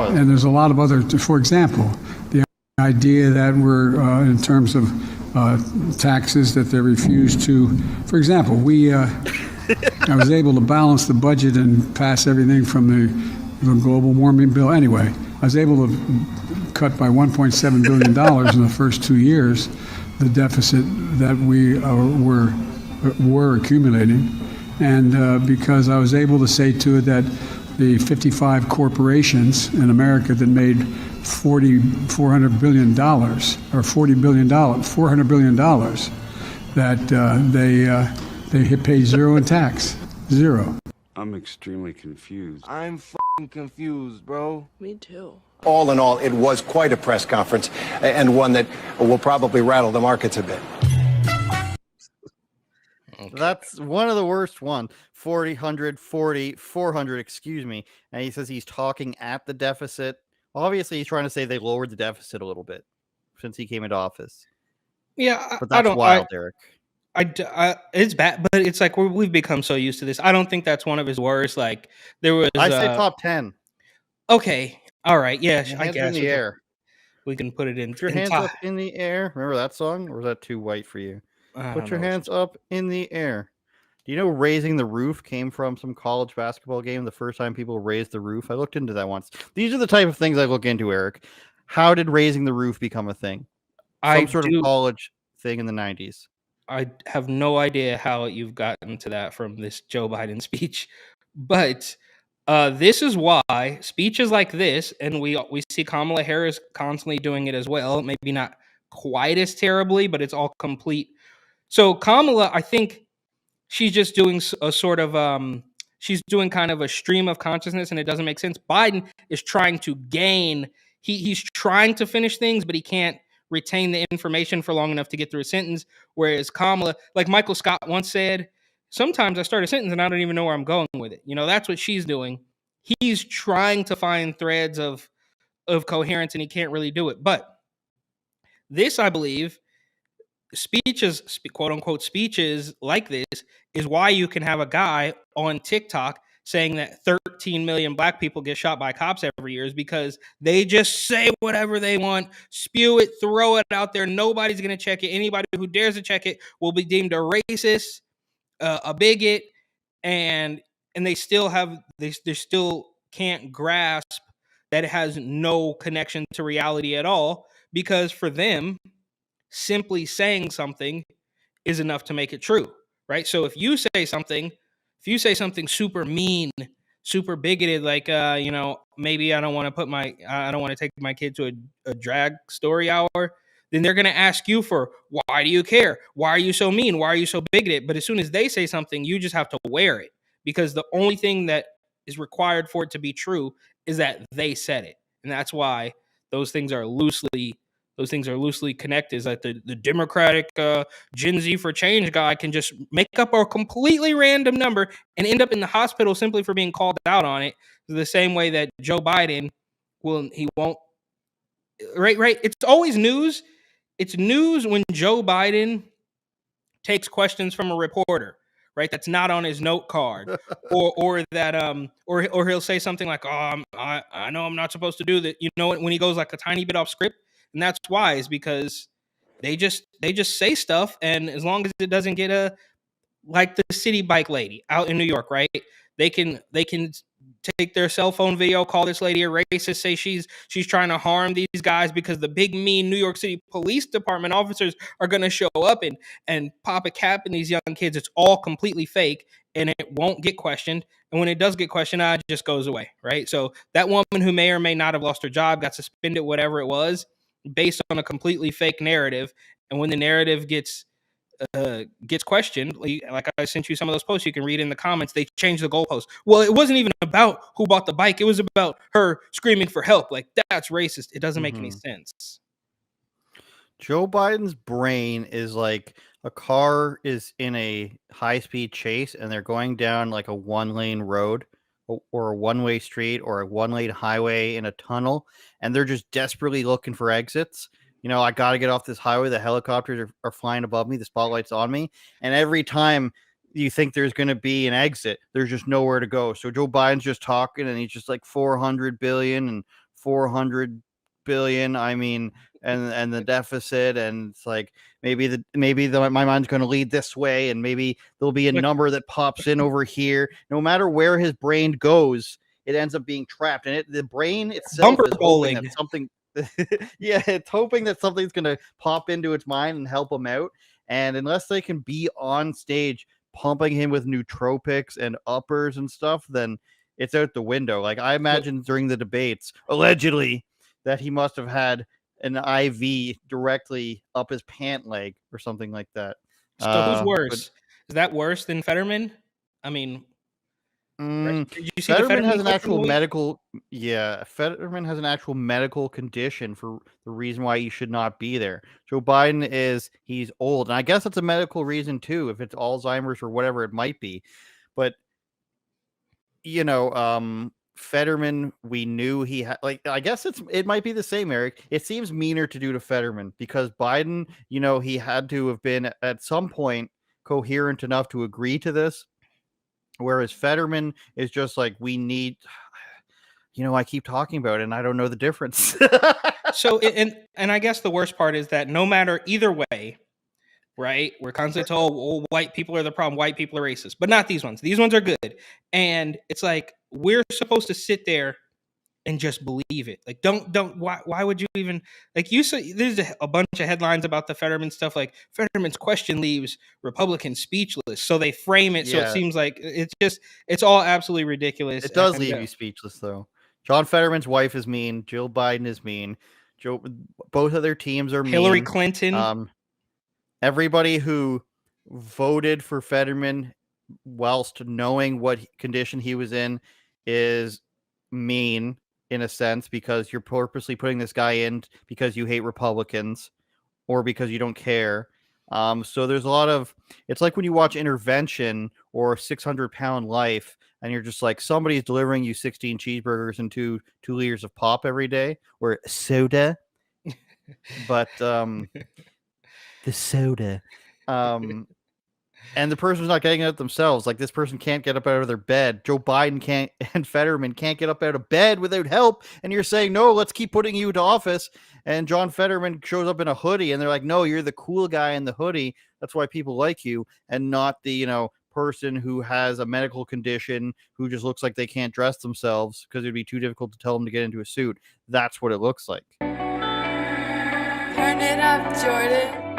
was. And there's a lot of other, for example, the idea that we're, in terms of taxes, that they refuse to, for example, I was able to balance the budget and pass everything from the global warming bill. Anyway, I was able to cut by $1.7 billion in the first 2 years the deficit that we were accumulating. And because I was able to say to it that the 55 corporations in America that made $400 billion, that they pay zero in tax. Zero. I'm extremely confused. I'm f***ing confused, bro. Me too. All in all, it was quite a press conference, and one that will probably rattle the markets a bit. Okay. That's one of the worst one. 400, excuse me. And he says he's talking at the deficit. Obviously, he's trying to say they lowered the deficit a little bit since he came into office. Yeah, but that's wild, Derek. It's bad, but it's like we've become so used to this. I don't think that's one of his worst. Like there was, I say top 10. Okay, all right, yeah, I guess in the air. We can put it in. Put your hands up in the air. Remember that song, or was that too white for you? Put your hands up in the air. Do you know raising the roof came from some college basketball game? The first time people raised the roof, I looked into that once. These are the type of things I look into, Eric. How did raising the roof become a thing? Some sort of college thing in the 90s. I have no idea how you've gotten to that from this Joe Biden speech, but this is why speeches like this, and we see Kamala Harris constantly doing it as well. Maybe not quite as terribly, but it's all complete. So Kamala, I think she's just doing a sort of she's doing kind of a stream of consciousness, and it doesn't make sense. Biden is trying to gain. He's trying to finish things, but he can't retain the information for long enough to get through a sentence. Whereas Kamala, like Michael Scott once said, sometimes I start a sentence and I don't even know where I'm going with it. You know, that's what she's doing. He's trying to find threads of coherence, and he can't really do it. But this, I believe, speeches, quote unquote, speeches like this is why you can have a guy on TikTok saying that 13 million black people get shot by cops every year, is because they just say whatever they want, spew it, throw it out there. Nobody's going to check it. Anybody who dares to check it will be deemed a racist, a bigot, and they still can't grasp that it has no connection to reality at all, because for them, simply saying something is enough to make it true, right? So if you say something super mean, super bigoted, like maybe I don't want to take my kid to a drag story hour, then they're going to ask you for, why do you care? Why are you so mean? Why are you so bigoted? But as soon as they say something, you just have to wear it, because the only thing that is required for it to be true is that they said it. And that's why those things are loosely connected. Is that the Democratic Gen Z for Change guy can just make up a completely random number and end up in the hospital simply for being called out on it. The same way that Joe Biden won't. Right. It's always news. It's news when Joe Biden takes questions from a reporter, right? That's not on his note card, or that or he'll say something like, "Oh, I know I'm not supposed to do that." You know, when he goes like a tiny bit off script. And that's why, is because they just say stuff, and as long as it doesn't get like the city bike lady out in New York, right? They can take their cell phone video, call this lady a racist, say she's trying to harm these guys because the big mean New York City Police Department officers are going to show up and pop a cap in these young kids. It's all completely fake, and it won't get questioned. And when it does get questioned, it just goes away, right? So that woman who may or may not have lost her job, got suspended, whatever it was, based on a completely fake narrative. And when the narrative gets questioned, like I sent you some of those posts, you can read in the comments, they changed the goalpost. Well, it wasn't even about who bought the bike. It was about her screaming for help. Like, that's racist. It doesn't make any sense. Joe Biden's brain is like a car is in a high-speed chase and they're going down like a one-lane road or a one-way street or a one-lane highway in a tunnel, and they're just desperately looking for exits. You know, I got to get off this highway. The helicopters are flying above me. The spotlight's on me. And every time you think there's going to be an exit, there's just nowhere to go. So Joe Biden's just talking, and he's just like 400 billion and 400 billion. I mean, and the deficit, and it's like my mind's going to lead this way, and maybe there'll be a number that pops in over here. No matter where his brain goes, it ends up being trapped, and the brain itself Bumper is hoping bowling. that something. Yeah, it's hoping that something's going to pop into its mind and help him out. And unless they can be on stage pumping him with nootropics and uppers and stuff, then it's out the window. Like I imagine during the debates, allegedly, that he must have had an IV directly up his pant leg or something like that. So who's But worse? Is that worse than Fetterman? I mean, did you see the Fetterman Fetterman has an clip from actual the week? medical, yeah, Fetterman has an actual medical condition for the reason why he should not be there. Joe Biden he's old, and I guess that's a medical reason too, if it's Alzheimer's or whatever it might be. But Fetterman, we knew he had, like, I guess it might be the same, Eric. It seems meaner to do to Fetterman because Biden, he had to have been at some point coherent enough to agree to this. Whereas Fetterman is just like, we need, I keep talking about it and I don't know the difference. So and I guess the worst part is that no matter either way, right? We're constantly told, "Oh, white people are the problem. White people are racist," but not these ones. These ones are good, and it's like we're supposed to sit there and just believe it. Like, don't. Why would you even like? You say there's a bunch of headlines about the Fetterman stuff. Like Fetterman's question leaves Republicans speechless, so they frame it so it Yeah, seems like it's all absolutely ridiculous. it does And leave you speechless, though. John Fetterman's wife is mean. Jill Biden is mean. Both of their teams are Hillary mean. Clinton. Everybody who voted for Fetterman whilst knowing what condition he was in is mean in a sense, because you're purposely putting this guy in because you hate Republicans or because you don't care. So there's a lot of, it's like when you watch Intervention or 600-Pound Life, and you're just like, somebody's delivering you 16 cheeseburgers and 2 liters of pop every day, or soda. But the soda. And the person's not getting it themselves. Like, this person can't get up out of their bed. Joe Biden can't, and Fetterman can't get up out of bed without help. And you're saying, no, let's keep putting you into office. And John Fetterman shows up in a hoodie, and they're like, no, you're the cool guy in the hoodie. That's why people like you, and not the, person who has a medical condition who just looks like they can't dress themselves because it'd be too difficult to tell them to get into a suit. That's what it looks like. Turn it up, Jordan.